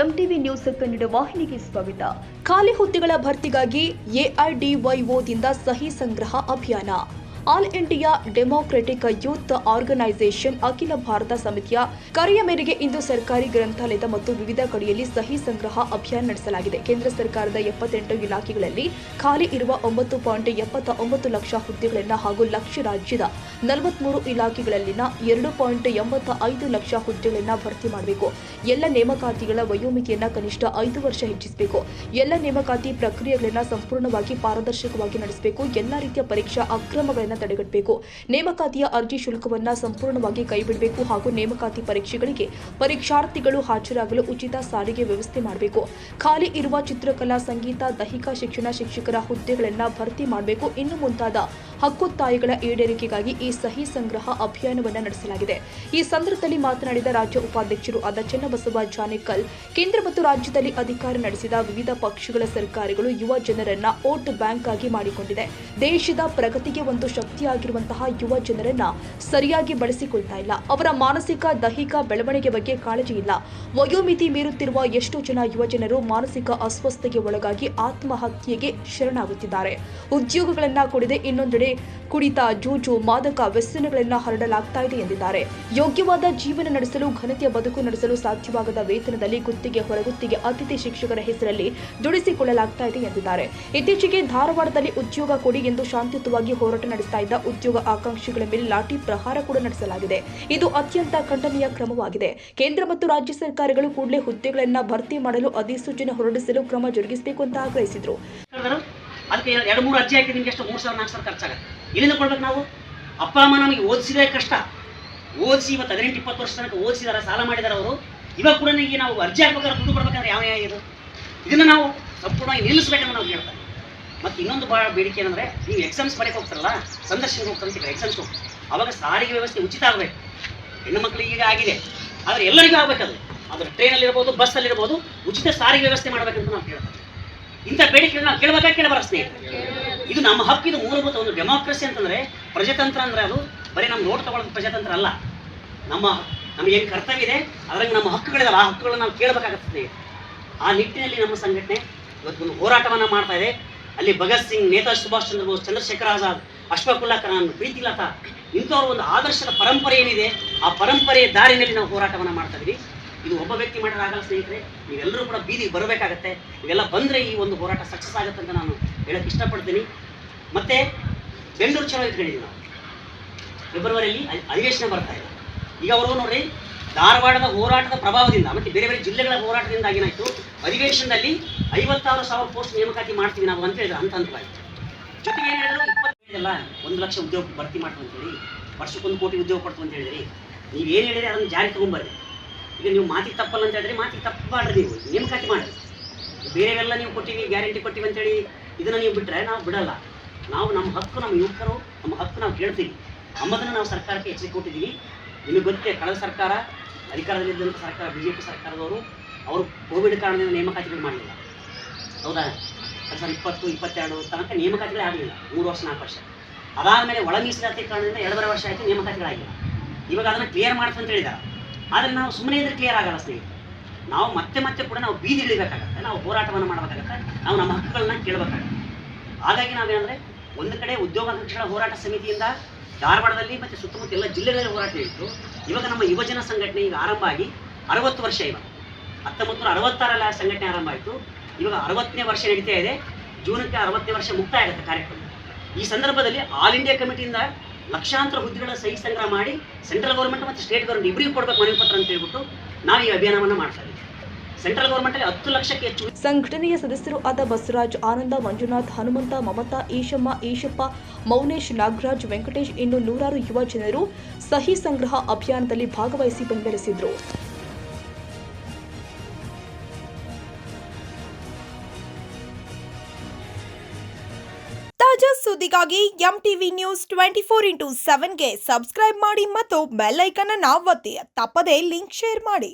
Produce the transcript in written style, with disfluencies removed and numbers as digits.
MTV news Kannada ವಾಹಿನಿಗೆ ಸ್ವಾಗತ. ಖಾಲಿ ಹುದ್ದೆಗಳ ಭರ್ತಿಗಾಗಿ ಎಐಡಿವೈಒದಿಂದ ಸಹಿ ಸಂಗ್ರಹ ಅಭಿಯಾನ. All India democratic youth organisation ಅಖಿಲ ಭಾರತ ಸಮಿತಿಯ ಕರೆಯ ಮೇರೆಗೆ ಇಂದು ಸರ್ಕಾರಿ ಗ್ರಂಥಾಲಯದ ಮತ್ತು ವಿವಿಧ ಕಡೆಯಲ್ಲಿ ಸಹಿ ಸಂಗ್ರಹ ಅಭಿಯಾನ ನಡೆಸಲಾಗಿದೆ. ಕೇಂದ್ರ ಸರ್ಕಾರದ 78 ಇಲಾಖೆಗಳಲ್ಲಿ ಖಾಲಿ ಇರುವ 9.79 ಲಕ್ಷ ಹುದ್ದೆಗಳನ್ನು ಹಾಗೂ ರಾಜ್ಯದ 43 ಇಲಾಖೆಗಳಲ್ಲಿನ 2.85 ಲಕ್ಷ ಹುದ್ದೆಗಳನ್ನು ಭರ್ತಿ ಮಾಡಬೇಕು. ಎಲ್ಲ ನೇಮಕಾತಿಗಳ ವಯೋಮಿತಿಯನ್ನು ಕನಿಷ್ಠ 5 ವರ್ಷ ಹೆಚ್ಚಿಸಬೇಕು. ಎಲ್ಲ ನೇಮಕಾತಿ ಪ್ರಕ್ರಿಯೆಗಳನ್ನು ಸಂಪೂರ್ಣವಾಗಿ ಪಾರದರ್ಶಕವಾಗಿ ನಡೆಸಬೇಕು. ಎಲ್ಲ ರೀತಿಯ ಪರೀಕ್ಷಾ ಅಕ್ರಮಗಳನ್ನು ತಡೆಗಟ್ಟಬೇಕು. ನೇಮಕಾತಿಯ ಅರ್ಜಿ ಶುಲ್ಕವನ್ನು ಸಂಪೂರ್ಣವಾಗಿ ಕೈಬಿಡಬೇಕು ಹಾಗೂ ನೇಮಕಾತಿ ಪರೀಕ್ಷೆಗಳಿಗೆ ಪರೀಕ್ಷಾರ್ಥಿಗಳು ಹಾಜರಾಗಲು ಉಚಿತ ಸಾರಿಗೆ ವ್ಯವಸ್ಥೆ ಮಾಡಬೇಕು. ಖಾಲಿ ಇರುವ ಚಿತ್ರಕಲಾ, ಸಂಗೀತ, ದೈಹಿಕ ಶಿಕ್ಷಣ ಶಿಕ್ಷಕರ ಹುದ್ದೆಗಳನ್ನು ಭರ್ತಿ ಮಾಡಬೇಕು. ಇನ್ನು ಮುಂತಾದ ಹಕ್ಕೊತ್ತಾಯಗಳ ಈಡೇರಿಕೆಗಾಗಿ ಈ ಸಹಿ ಸಂಗ್ರಹ ಅಭಿಯಾನವನ್ನು ನಡೆಸಲಾಗಿದೆ. ಈ ಸಂದರ್ಭದಲ್ಲಿ ಮಾತನಾಡಿದ ರಾಜ್ಯ ಉಪಾಧ್ಯಕ್ಷರು ಆದ ಚನ್ನಬಸವ ಜಾನೇಕಲ್, ಕೇಂದ್ರ ಮತ್ತು ರಾಜ್ಯದಲ್ಲಿ ಅಧಿಕಾರ ನಡೆಸಿದ ವಿವಿಧ ಪಕ್ಷಗಳ ಸರ್ಕಾರಗಳು ಯುವ ಜನರನ್ನ ವೋಟ್ ಬ್ಯಾಂಕ್ ಆಗಿ ಮಾಡಿಕೊಂಡಿದೆ. ದೇಶದ ಪ್ರಗತಿಗೆ ಒಂದು ಶಕ್ತಿಯಾಗಿರುವಂತಹ ಯುವ ಜನರನ್ನ ಸರಿಯಾಗಿ ಬಳಸಿಕೊಳ್ತಾ ಇಲ್ಲ. ಅವರ ಮಾನಸಿಕ, ದೈಹಿಕ ಬೆಳವಣಿಗೆ ಬಗ್ಗೆ ಕಾಳಜಿ ಇಲ್ಲ. ವಯೋಮಿತಿ ಮೀರುತ್ತಿರುವ ಎಷ್ಟೋ ಜನ ಯುವ ಜನರು ಮಾನಸಿಕ ಅಸ್ವಸ್ಥತೆಗೆ ಒಳಗಾಗಿ ಆತ್ಮಹತ್ಯೆಗೆ ಶರಣಾಗುತ್ತಿದ್ದಾರೆ. ಉದ್ಯೋಗಗಳನ್ನ ಕೊಡದೆ ಇನ್ನೊಂದೆಡೆ ಕುಡಿತ, ಜೂಜು, ಮಾದಕ ವ್ಯಸನಗಳನ್ನು ಹರಡಲಾಗ್ತಾ ಇದೆ ಎಂದಿದ್ದಾರೆ. ಯೋಗ್ಯವಾದ ಜೀವನ ನಡೆಸಲು, ಘನತೆಯ ಬದುಕು ನಡೆಸಲು ಸಾಧ್ಯವಾಗದ ವೇತನದಲ್ಲಿ ಗುತ್ತಿಗೆ, ಹೊರಗುತ್ತಿಗೆ, ಅತಿಥಿ ಶಿಕ್ಷಕರ ಹೆಸರಲ್ಲಿ ದುಡಿಸಿಕೊಳ್ಳಲಾಗ್ತಾ ಇದೆ ಎಂದಿದ್ದಾರೆ. ಇತ್ತೀಚೆಗೆ ಧಾರವಾಡದಲ್ಲಿ ಉದ್ಯೋಗ ಕೊಡಿ ಎಂದು ಶಾಂತಿಯುತವಾಗಿ ಹೋರಾಟ ನಡೆಸ್ತಾ ಇದ್ದ ಉದ್ಯೋಗ ಆಕಾಂಕ್ಷಿಗಳ ಮೇಲೆ ಲಾಠಿ ಪ್ರಹಾರ ಕೂಡ ನಡೆಸಲಾಗಿದೆ. ಇದು ಅತ್ಯಂತ ಖಂಡನೀಯ ಕ್ರಮವಾಗಿದೆ. ಕೇಂದ್ರ ಮತ್ತು ರಾಜ್ಯ ಸರ್ಕಾರಗಳು ಕೂಡಲೇ ಹುದ್ದೆಗಳನ್ನು ಭರ್ತಿ ಮಾಡಲು ಅಧಿಸೂಚನೆ ಹೊರಡಿಸಲು ಕ್ರಮ ಜರುಗಿಸಬೇಕು ಅಂತ ಆಗ್ರಹಿಸಿದರು. ಅದಕ್ಕೆ 2-3 ಅರ್ಜಿ ಹಾಕಿ ನಿಮ್ಗೆ ಎಷ್ಟು 3,000-4,000 ಖರ್ಚಾಗುತ್ತೆ. ಎಲ್ಲಿಂದ ಕೊಡ್ಬೇಕು ನಾವು? ಅಪ್ಪ ಅಮ್ಮ ನಮಗೆ ಓದಿಸಿದೇ ಕಷ್ಟ. ಓದಿಸಿ ಇವತ್ತು 18-20 ವರ್ಷ ತನಕ ಓದಿಸಿದಾರೆ, ಸಾಲ ಮಾಡಿದಾರೆ ಅವರು. ಇವಾಗ ಕೂಡ ನಿಮಗೆ ನಾವು ಅರ್ಜಿ ಹಾಕ್ಬೇಕಾದ್ರೆ ದುಡ್ಡು ಕೊಡ್ಬೇಕಂದ್ರೆ ಯಾವ ಇದು? ಇದನ್ನು ನಾವು ಸಂಪೂರ್ಣವಾಗಿ ನಿಲ್ಲಿಸಬೇಕಂತ ನಾವು ಹೇಳ್ತಾರೆ. ಮತ್ತು ಇನ್ನೊಂದು ಭಾಳ ಬೇಡಿಕೆ ಏನಂದರೆ, ನೀವು ಎಕ್ಸಾಮ್ಸ್ ಬರೆಯಕ್ಕೆ ಹೋಗ್ತಾರಲ್ಲ, ಸಂದರ್ಶನಕ್ಕೆ ಹೋಗ್ತಾರೆ, ಎಕ್ಸಾಮ್ಸ್ ಹೋಗ್ತಾರೆ, ಅವಾಗ ಸಾರಿಗೆ ವ್ಯವಸ್ಥೆ ಉಚಿತ ಆಗಬೇಕು. ಹೆಣ್ಣು ಮಕ್ಕಳಿಗೆ ಈಗ ಆಗಿದೆ, ಆದರೆ ಎಲ್ಲರಿಗೂ ಆಗಬೇಕದು. ಆದರೆ ಟ್ರೈನಲ್ಲಿರ್ಬೋದು, ಬಸ್ಸಲ್ಲಿರ್ಬೋದು, ಉಚಿತ ಸಾರಿಗೆ ವ್ಯವಸ್ಥೆ ಮಾಡಬೇಕಂತ ನಾವು ಹೇಳ್ತಾರೆ. ಇಂಥ ಬೇಡಿಕೆಗಳನ್ನ ನಾವು ಕೇಳಬೇಕಾ ಕೇಳಬಾರ ಸ್ನೇಹಿತರೆ? ಇದು ನಮ್ಮ ಹಕ್ಕು, ಇದು ಮೂಲಭೂತ. ಒಂದು ಡೆಮಾಕ್ರಸಿ ಅಂತಂದರೆ, ಪ್ರಜಾತಂತ್ರ ಅಂದರೆ ಅದು ಬರೀ ನಮ್ಮ ನೋಟ್ ತಗೊಳ್ಳೋದು ಪ್ರಜಾತಂತ್ರ ಅಲ್ಲ. ನಮಗೇನು ಕರ್ತವ್ಯ ಇದೆ, ಅದ್ರಂಗೆ ನಮ್ಮ ಹಕ್ಕುಗಳಿದಾವೆ, ಆ ಹಕ್ಕುಗಳನ್ನ ನಾವು ಕೇಳಬೇಕಾಗತ್ತೆ ಸ್ನೇಹಿತರೆ. ಆ ನಿಟ್ಟಿನಲ್ಲಿ ನಮ್ಮ ಸಂಘಟನೆ ಇವತ್ತೊಂದು ಹೋರಾಟವನ್ನು ಮಾಡ್ತಾ ಇದೆ. ಅಲ್ಲಿ ಭಗತ್ ಸಿಂಗ್, ನೇತಾಜಿ ಸುಭಾಷ್ ಚಂದ್ರ ಬೋಸ್, ಚಂದ್ರಶೇಖರ್ ಆಜಾದ್, ಅಶ್ಫಾಕುಲ್ಲಾ ಖಾನ್, ಪ್ರೀತಿಲತಾ, ಇಂಥವ್ರ ಒಂದು ಆದರ್ಶದ ಪರಂಪರೆ ಏನಿದೆ, ಆ ಪರಂಪರೆಯ ದಾರಿನಲ್ಲಿ ನಾವು ಹೋರಾಟವನ್ನು ಮಾಡ್ತಾ ಇದ್ದೀವಿ. ಇದು ಒಬ್ಬ ವ್ಯಕ್ತಿ ಮಾಡೋದಾಗಲ್ಲ ಸ್ನೇಹಿತರೆ, ನೀವೆಲ್ಲರೂ ಕೂಡ ಬೀದಿಗೆ ಬರಬೇಕಾಗತ್ತೆ. ಇವೆಲ್ಲ ಬಂದರೆ ಈ ಒಂದು ಹೋರಾಟ ಸಕ್ಸಸ್ ಆಗುತ್ತೆ ಅಂತ ನಾನು ಹೇಳಕ್ಕೆ ಇಷ್ಟಪಡ್ತೀನಿ. ಮತ್ತು ಬೆಂಗಳೂರು ಚಲೋ ಇಟ್ಕೊಂಡಿದ್ದೀವಿ ನಾವು. ಫೆಬ್ರವರಿಯಲ್ಲಿ ಅಧಿವೇಶನ ಬರ್ತಾ ಇದೆ. ಈಗ ಅವರು ನೋಡ್ರಿ, ಧಾರವಾಡದ ಹೋರಾಟದ ಪ್ರಭಾವದಿಂದ ಮತ್ತು ಬೇರೆ ಬೇರೆ ಜಿಲ್ಲೆಗಳ ಹೋರಾಟದಿಂದ ಏನಾಯಿತು, ಅಧಿವೇಶನದಲ್ಲಿ 56,000 ಪೋಸ್ಟ್ ನೇಮಕಾತಿ ಮಾಡ್ತೀವಿ ನಾವು ಅಂತ ಹೇಳಿದ್ರು, ಹಂತವಾಗಿ. ಜೊತೆಗೆ ಏನು ಹೇಳಿದ್ರು, 1 ಲಕ್ಷ ಉದ್ಯೋಗ ಭರ್ತಿ ಮಾಡ್ತೀವಿ ಅಂತೇಳಿ, ವರ್ಷಕ್ಕೊಂದು ಕೋಟಿ ಉದ್ಯೋಗ ಕೊಡ್ತೀವಿ ಅಂತ ಹೇಳಿದ್ರಿ. ನೀವೇನು ಹೇಳಿದ್ರೆ ಅದನ್ನು ಜಾರಿ ತೊಗೊಂಬರ್ರಿ. ಈಗ ನೀವು ಮಾತಿಗೆ ತಪ್ಪಲ್ಲ ಅಂತ ಹೇಳಿದ್ರೆ ಮಾತಿಗೆ ತಪ್ಪು ಮಾಡ್ರಿ, ನೀವು ನೇಮಕಾತಿ ಮಾಡಿರಿ. ಬೇರೆವೆಲ್ಲ ನೀವು ಕೊಟ್ಟಿವಿ, ಗ್ಯಾರಂಟಿ ಕೊಟ್ಟಿವಿ ಅಂತೇಳಿ ಇದನ್ನು ನೀವು ಬಿಟ್ಟರೆ ನಾವು ಬಿಡಲ್ಲ. ನಾವು ನಮ್ಮ ಹಕ್ಕು, ನಮ್ಮ ಯುವಕರು ನಮ್ಮ ಹಕ್ಕು ನಾವು ಕೇಳ್ತೀವಿ ಅಂಬದನ್ನು ನಾವು ಸರ್ಕಾರಕ್ಕೆ ಎಚ್ಚರಿಕೆ ಕೊಟ್ಟಿದ್ದೀವಿ. ನಿಮಗೆ ಗೊತ್ತೇ, ಕಳೆದ ಸರ್ಕಾರ, ಅಧಿಕಾರದಲ್ಲಿದ್ದಂಥ ಸರ್ಕಾರ, BJP ಸರ್ಕಾರದವರು, ಅವರು ಕೋವಿಡ್ ಕಾರಣದಿಂದ ನೇಮಕಾತಿಗಳು ಮಾಡಲಿಲ್ಲ, ಹೌದಾ? 2020-22 ತನಕ ನೇಮಕಾತಿಗಳೇ ಆಗಲಿಲ್ಲ, 3 ವರ್ಷ 4 ವರ್ಷ. ಅದಾದಮೇಲೆ ಒಳ ಮೀಸಲಾತಿ ಕಾರಣದಿಂದ 2.5 ವರ್ಷ ಆಯಿತು, ನೇಮಕಾತಿಗಳಾಗಿಲ್ಲ. ಇವಾಗ ಅದನ್ನು ಕ್ಲಿಯರ್ ಮಾಡ್ತು ಅಂತ ಹೇಳಿದ್ದಾರೆ. ಆದರೆ ನಾವು ಸುಮ್ಮನೆ ಇದ್ರೆ ಕ್ಲಿಯರ್ ಆಗಲ್ಲ ಸ್ನೇಹಿತರೆ. ನಾವು ಮತ್ತೆ ಕೂಡ ನಾವು ಬೀದಿ ಇಳಿಬೇಕಾಗತ್ತೆ, ನಾವು ಹೋರಾಟವನ್ನು ಮಾಡಬೇಕಾಗತ್ತೆ, ನಾವು ನಮ್ಮ ಹಕ್ಕುಗಳನ್ನ ಕೇಳಬೇಕಾಗತ್ತೆ. ಹಾಗಾಗಿ ನಾವೇನಂದರೆ, ಒಂದು ಕಡೆ ಉದ್ಯೋಗಾಕಾಂಕ್ಷಿಗಳ ಹೋರಾಟ ಸಮಿತಿಯಿಂದ ಧಾರವಾಡದಲ್ಲಿ ಮತ್ತು ಸುತ್ತಮುತ್ತ ಎಲ್ಲ ಜಿಲ್ಲೆಗಳಲ್ಲಿ ಹೋರಾಟ ನಡೆಯಿತು. ಇವಾಗ ನಮ್ಮ ಯುವಜನ ಸಂಘಟನೆ ಈಗ ಆರಂಭ ಆಗಿ 60 ವರ್ಷ. ಇವಾಗ 1966 ಸಂಘಟನೆ ಆರಂಭ ಆಯಿತು. ಇವಾಗ 60ನೇ ವರ್ಷ ನಡೀತಾ ಇದೆ. ಜೂನಕ್ಕೆ 60ನೇ ವರ್ಷ ಮುಕ್ತಾಯ ಆಗುತ್ತೆ ಕಾರ್ಯಕ್ರಮ. ಈ ಸಂದರ್ಭದಲ್ಲಿ ಆಲ್ ಇಂಡಿಯಾ ಕಮಿಟಿಯಿಂದ ಲಕ್ಷಾಂತರ ಹುದ್ದೆಗಳ ಸಹಿ ಸಂಗ್ರಹ ಮಾಡಿ ಸೆಂಟ್ರಲ್ ಗೌರ್ಮೆಂಟ್ ಮತ್ತು ಸ್ಟೇಟ್ ಗೌರ್ಮೆಂಟ್ ಇಬ್ಬರಿಗೂ ಕೊಡಬೇಕು ಮನವಿ ಪತ್ರ ಅಂತ ಹೇಳ್ಬಿಟ್ಟು ನಾವು ಈ ಅಭಿಯಾನವನ್ನು ಮಾಡ್ತಾ ಇದ್ದೀವಿ. ಸೆಂಟ್ರಲ್ ಗೌರ್ಮೆಂಟಲ್ಲಿ 10 ಲಕ್ಷಕ್ಕೆ ಹೆಚ್ಚು. ಸಂಘಟನೆಯ ಸದಸ್ಯರು ಆದ ಬಸವರಾಜ್, ಆನಂದ, ಮಂಜುನಾಥ್, ಹನುಮಂತ, ಮಮತಾ, ಈಶಮ್ಮ, ಈಶಪ್ಪ, ಮೌನೇಶ್, ನಾಗರಾಜ್, ವೆಂಕಟೇಶ್ ಇನ್ನು 100 ಯುವ ಜನರು ಸಹಿ ಸಂಗ್ರಹ ಅಭಿಯಾನದಲ್ಲಿ ಭಾಗವಹಿಸಿ ಬೆಂಬಲಿಸಿದರು. ತಾಜಾ ಸುದ್ದಿಗಾಗಿ ಎಂಟಿವಿ ನ್ಯೂಸ್ 24x7ಗೆ ಸಬ್ಸ್ಕ್ರೈಬ್ ಮಾಡಿ ಮತ್ತು ಬೆಲ್ ಐಕಾನ್ ಅನ್ನು ಒತ್ತಿ. ತಪ್ಪದೇ ಲಿಂಕ್ ಶೇರ್ ಮಾಡಿ.